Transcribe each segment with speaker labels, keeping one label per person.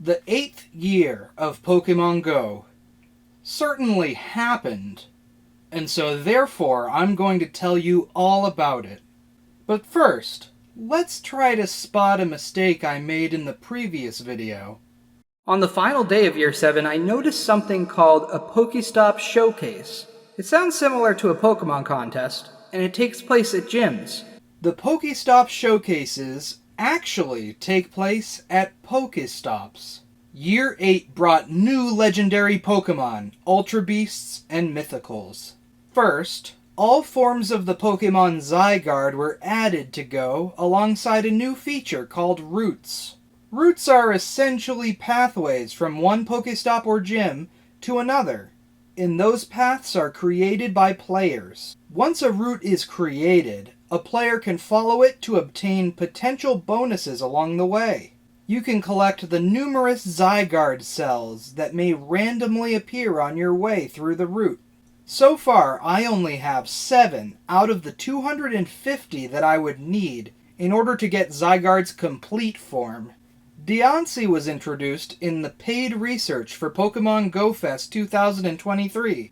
Speaker 1: The 8th year of Pokémon GO certainly happened, and so therefore I'm going to tell you all about it. But first, let's try to spot a mistake I made in the previous video. On the final day of Year 7, I noticed something called a Pokéstop Showcase. It sounds similar to a Pokemon contest, and it takes place at gyms. The Pokéstop Showcases actually take place at Pokéstops. Year 8 brought new legendary Pokemon, Ultra Beasts, and Mythicals. First, all forms of the Pokemon Zygarde were added to GO alongside a new feature called Routes. Routes are essentially pathways from one Pokéstop or gym to another, and those paths are created by players. Once a route is created, a player can follow it to obtain potential bonuses along the way. You can collect the numerous Zygarde cells that may randomly appear on your way through the route. So far, I only have 7 out of the 250 that I would need in order to get Zygarde's complete form. Diancie was introduced in the paid research for Pokémon GO Fest 2023.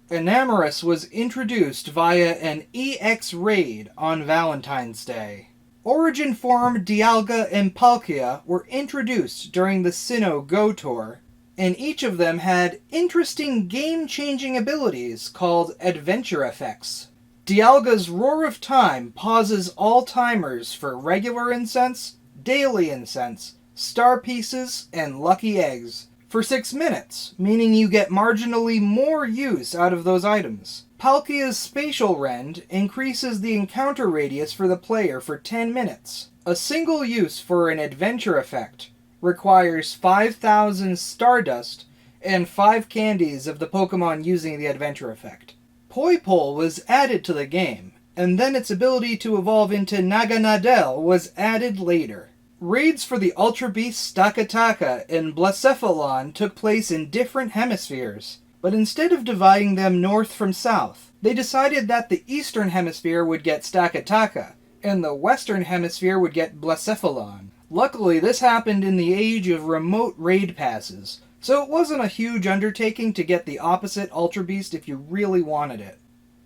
Speaker 1: Enamorus was introduced via an EX raid on Valentine's Day. Origin Form Dialga and Palkia were introduced during the Sinnoh GO Tour, and each of them had interesting game-changing abilities called Adventure Effects. Dialga's Roar of Time pauses all timers for regular incense, daily incense, star pieces, and lucky eggs for 6 minutes, meaning you get marginally more use out of those items. Palkia's Spatial Rend increases the encounter radius for the player for 10 minutes. A single use for an adventure effect requires 5,000 Stardust and 5 candies of the Pokemon using the adventure effect. Poipole was added to the game, and then its ability to evolve into Naganadel was added later. Raids for the Ultra Beasts Stakataka and Blacephalon took place in different hemispheres, but instead of dividing them north from south, they decided that the Eastern Hemisphere would get Stakataka, and the Western Hemisphere would get Blacephalon. Luckily, this happened in the age of remote raid passes, so it wasn't a huge undertaking to get the opposite Ultra Beast if you really wanted it.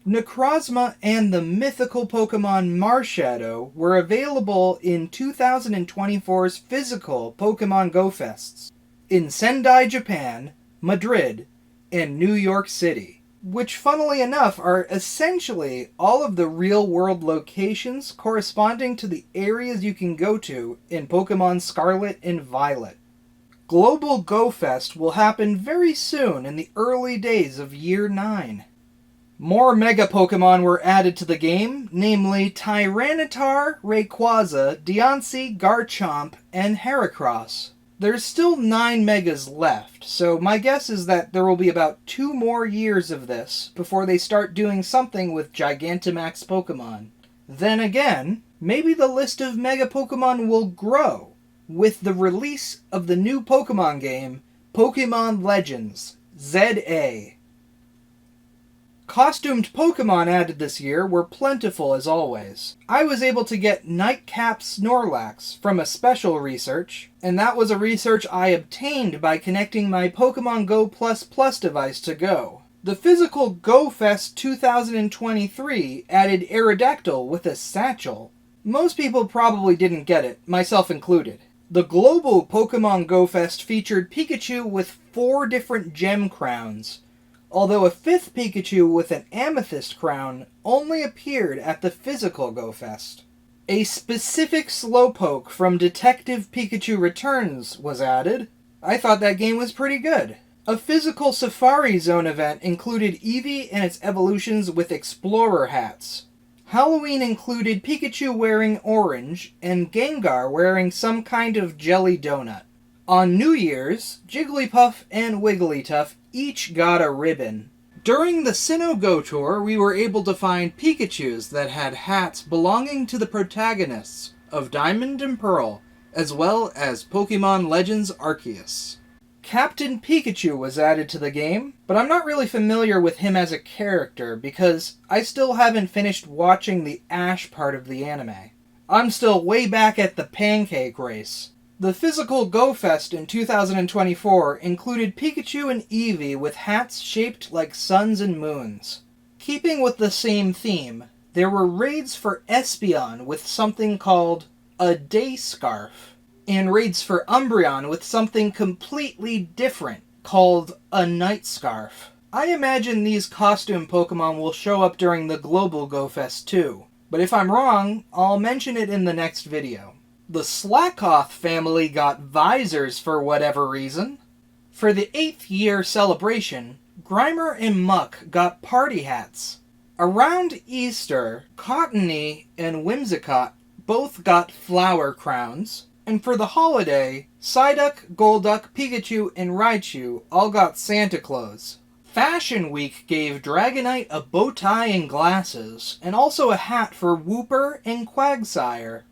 Speaker 1: Necrozma and the mythical Pokemon Marshadow were available in 2024's physical Pokemon GO Fests in Sendai, Japan, Madrid, and New York City, which funnily enough are essentially all of the real-world locations corresponding to the areas you can go to in Pokemon Scarlet and Violet. Global GO Fest will happen very soon in the early days of Year 9. More Mega Pokemon were added to the game, namely Tyranitar, Rayquaza, Diancie, Garchomp, and Heracross. There's still 9 Megas left, so my guess is that there will be about 2 more years of this before they start doing something with Gigantamax Pokemon. Then again, maybe the list of Mega Pokemon will grow with the release of the new Pokemon game, Pokémon Legends, ZA. Costumed Pokemon added this year were plentiful as always. I was able to get Nightcap Snorlax from a special research, and that was a research I obtained by connecting my Pokemon Go++ device to Go. The physical GO Fest 2023 added Aerodactyl with a satchel. Most people probably didn't get it, myself included. The global Pokemon GO Fest featured Pikachu with 4 different gem crowns, although a 5th Pikachu with an amethyst crown only appeared at the physical GO Fest. A specific Slowpoke from Detective Pikachu Returns was added. I thought that game was pretty good. A physical Safari Zone event included Eevee and its evolutions with Explorer hats. Halloween included Pikachu wearing orange and Gengar wearing some kind of jelly donut. On New Year's, Jigglypuff and Wigglytuff each got a ribbon. During the Sinnoh GO Tour, we were able to find Pikachus that had hats belonging to the protagonists of Diamond and Pearl, as well as Pokemon Legends Arceus. Captain Pikachu was added to the game, but I'm not really familiar with him as a character because I still haven't finished watching the Ash part of the anime. I'm still way back at the pancake race. The physical Go Fest in 2024 included Pikachu and Eevee with hats shaped like suns and moons. Keeping with the same theme, there were raids for Espeon with something called a day scarf, and raids for Umbreon with something completely different called a night scarf. I imagine these costume Pokemon will show up during the global Go Fest too, but if I'm wrong, I'll mention it in the next video. The Slackoth family got visors for whatever reason. For the 8th year celebration, Grimer and Muck got party hats. Around Easter, Cottony and Whimsicott both got flower crowns. And for the holiday, Psyduck, Golduck, Pikachu, and Raichu all got Santa Claus. Fashion Week gave Dragonite a bow tie and glasses, and also a hat for Wooper and Quagsire.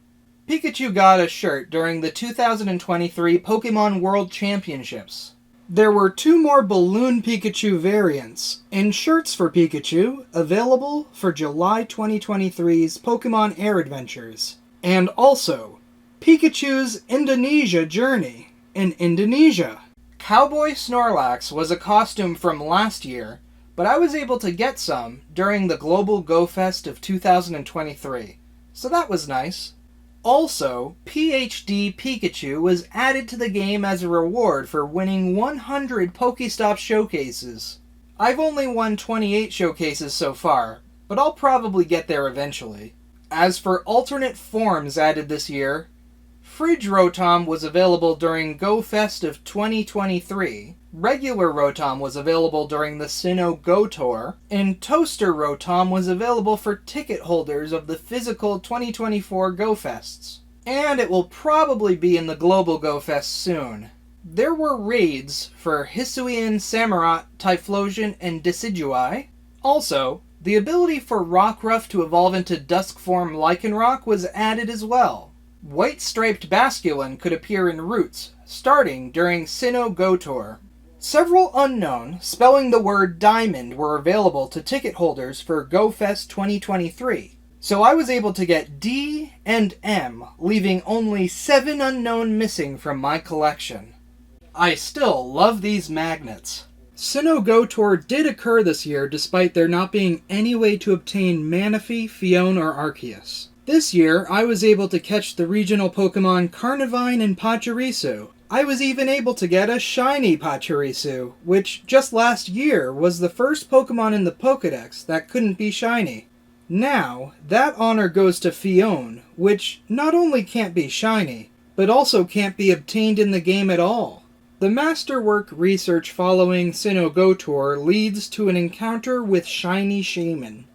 Speaker 1: Pikachu got a shirt during the 2023 Pokémon World Championships. There were 2 more Balloon Pikachu variants, and shirts for Pikachu available for July 2023's Pokémon Air Adventures. And also, Pikachu's Indonesia Journey in Indonesia. Cowboy Snorlax was a costume from last year, but I was able to get some during the Global Go Fest of 2023, so that was nice. Also, PhD Pikachu was added to the game as a reward for winning 100 Pokestop showcases. I've only won 28 showcases so far, but I'll probably get there eventually. As for alternate forms added this year, Fridge Rotom was available during Go Fest of 2023, regular Rotom was available during the Sinnoh Go Tour, and Toaster Rotom was available for ticket holders of the physical 2024 Go Fests. And it will probably be in the Global Go Fest soon. There were raids for Hisuian, Samurott, Typhlosion, and Decidueye. Also, the ability for Rockruff to evolve into Dusk form Lycanroc was added as well. White-striped Basculin could appear in routes, starting during Sinnoh Go Tour. Several unknown, spelling the word diamond, were available to ticket holders for Go Fest 2023, so I was able to get D and M, leaving only 7 unknown missing from my collection. I still love these magnets. Sinnoh Go Tour did occur this year despite there not being any way to obtain Manaphy, Phione, or Arceus. This year, I was able to catch the regional Pokemon Carnivine and Pachirisu. I was even able to get a shiny Pachirisu, which just last year was the first Pokemon in the Pokédex that couldn't be shiny. Now, that honor goes to Phione, which not only can't be shiny, but also can't be obtained in the game at all. The masterwork research following Sinnoh Go Tour leads to an encounter with Shiny Shaman.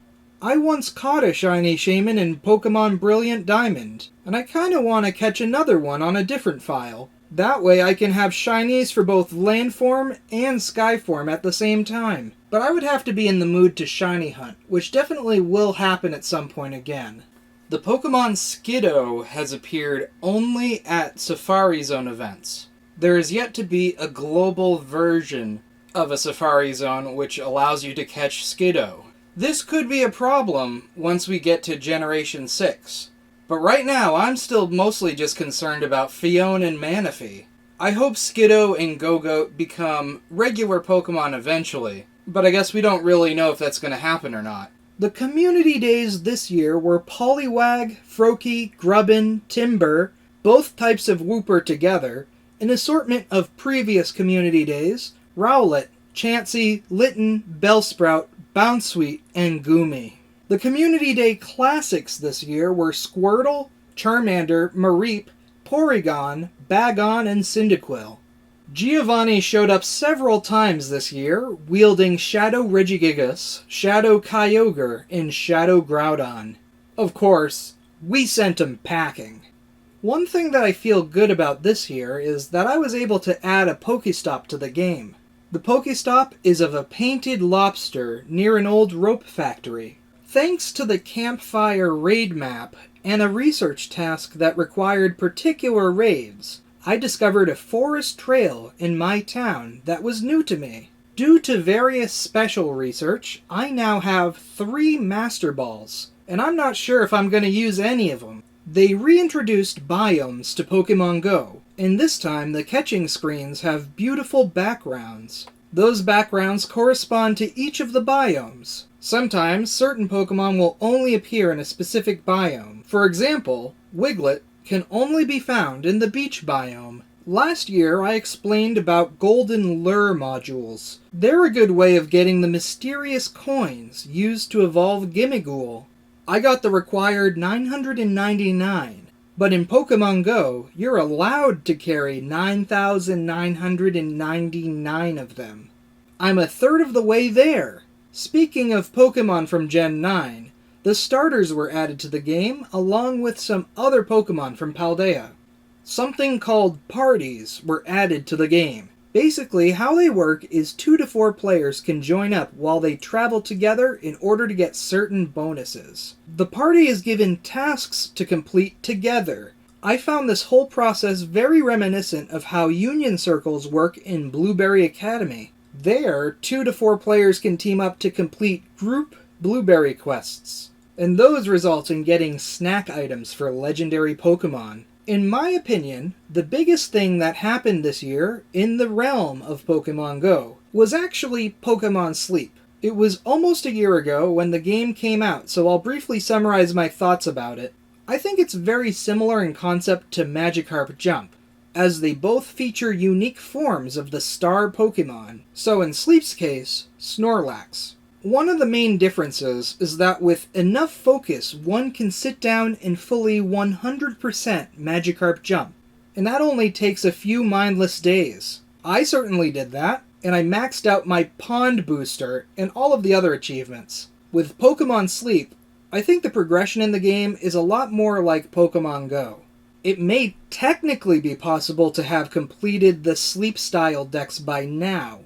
Speaker 1: I once caught a shiny Shaman in Pokémon Brilliant Diamond, and I kinda want to catch another one on a different file. That way I can have shinies for both Landform and Skyform at the same time. But I would have to be in the mood to shiny hunt, which definitely will happen at some point again. The Pokemon Skiddo has appeared only at Safari Zone events. There is yet to be a global version of a Safari Zone which allows you to catch Skiddo. This could be a problem once we get to Generation 6. But right now, I'm still mostly just concerned about Phione and Manaphy. I hope Skiddo and Go-Goat become regular Pokemon eventually, but I guess we don't really know if that's going to happen or not. The community days this year were Poliwag, Froakie, Grubbin, Timburr, both types of Wooper together, an assortment of previous community days, Rowlet, Chansey, Litten, Bellsprout, Bounsweet, and Goomy. The Community Day classics this year were Squirtle, Charmander, Mareep, Porygon, Bagon, and Cyndaquil. Giovanni showed up several times this year, wielding Shadow Regigigas, Shadow Kyogre, and Shadow Groudon. Of course, we sent him packing. One thing that I feel good about this year is that I was able to add a Pokestop to the game. The Pokestop is of a painted lobster near an old rope factory. Thanks to the campfire raid map and a research task that required particular raids, I discovered a forest trail in my town that was new to me. Due to various special research, I now have 3 Master Balls, and I'm not sure if I'm going to use any of them. They reintroduced Biomes to Pokémon GO, and this time the catching screens have beautiful backgrounds. Those backgrounds correspond to each of the biomes. Sometimes certain Pokemon will only appear in a specific biome. For example, Wiglet can only be found in the beach biome. Last year I explained about golden lure modules. They're a good way of getting the mysterious coins used to evolve Gimmighoul. I got the required 999, but in Pokémon GO, you're allowed to carry 9,999 of them. I'm a third of the way there. Speaking of Pokemon from Gen 9, the starters were added to the game along with some other Pokemon from Paldea. Something called parties were added to the game. Basically, how they work is 2 to 4 players can join up while they travel together in order to get certain bonuses. The party is given tasks to complete together. I found this whole process very reminiscent of how Union Circles work in Blueberry Academy. There, 2 to 4 players can team up to complete group Blueberry quests, and those result in getting snack items for legendary Pokemon. In my opinion, the biggest thing that happened this year in the realm of Pokémon GO was actually Pokémon Sleep. It was almost a year ago when the game came out, so I'll briefly summarize my thoughts about it. I think it's very similar in concept to Magikarp Jump, as they both feature unique forms of the star Pokémon, so in Sleep's case, Snorlax. One of the main differences is that with enough focus, one can sit down and fully 100% Magikarp Jump, and that only takes a few mindless days. I certainly did that, and I maxed out my Pond Booster and all of the other achievements. With Pokémon Sleep, I think the progression in the game is a lot more like Pokémon GO. It may technically be possible to have completed the Sleep-style decks by now,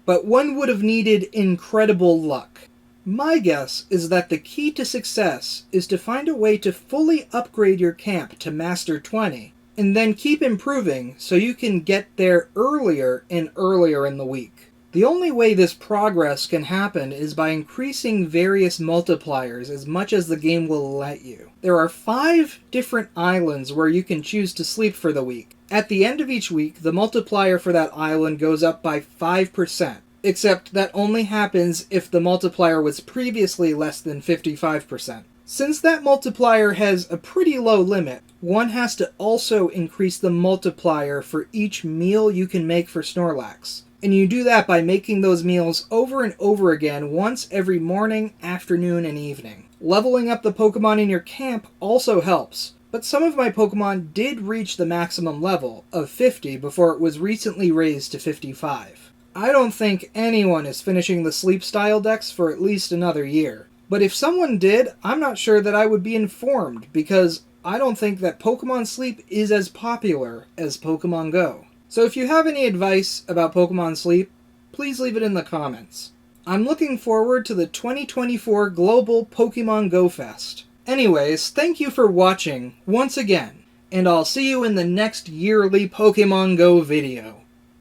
Speaker 1: but one would have needed incredible luck. My guess is that the key to success is to find a way to fully upgrade your camp to Master 20, and then keep improving so you can get there earlier and earlier in the week. The only way this progress can happen is by increasing various multipliers as much as the game will let you. There are 5 different islands where you can choose to sleep for the week. At the end of each week, the multiplier for that island goes up by 5%, except that only happens if the multiplier was previously less than 55%. Since that multiplier has a pretty low limit, one has to also increase the multiplier for each meal you can make for Snorlax. And you do that by making those meals over and over again once every morning, afternoon, and evening. Leveling up the Pokemon in your camp also helps, but some of my Pokemon did reach the maximum level of 50 before it was recently raised to 55. I don't think anyone is finishing the Sleep-style decks for at least another year. But if someone did, I'm not sure that I would be informed, because I don't think that Pokemon Sleep is as popular as Pokemon GO. So if you have any advice about Pokemon Sleep, please leave it in the comments. I'm looking forward to the 2024 Global Pokemon GO Fest. Anyways, thank you for watching once again, and I'll see you in the next yearly Pokemon GO video.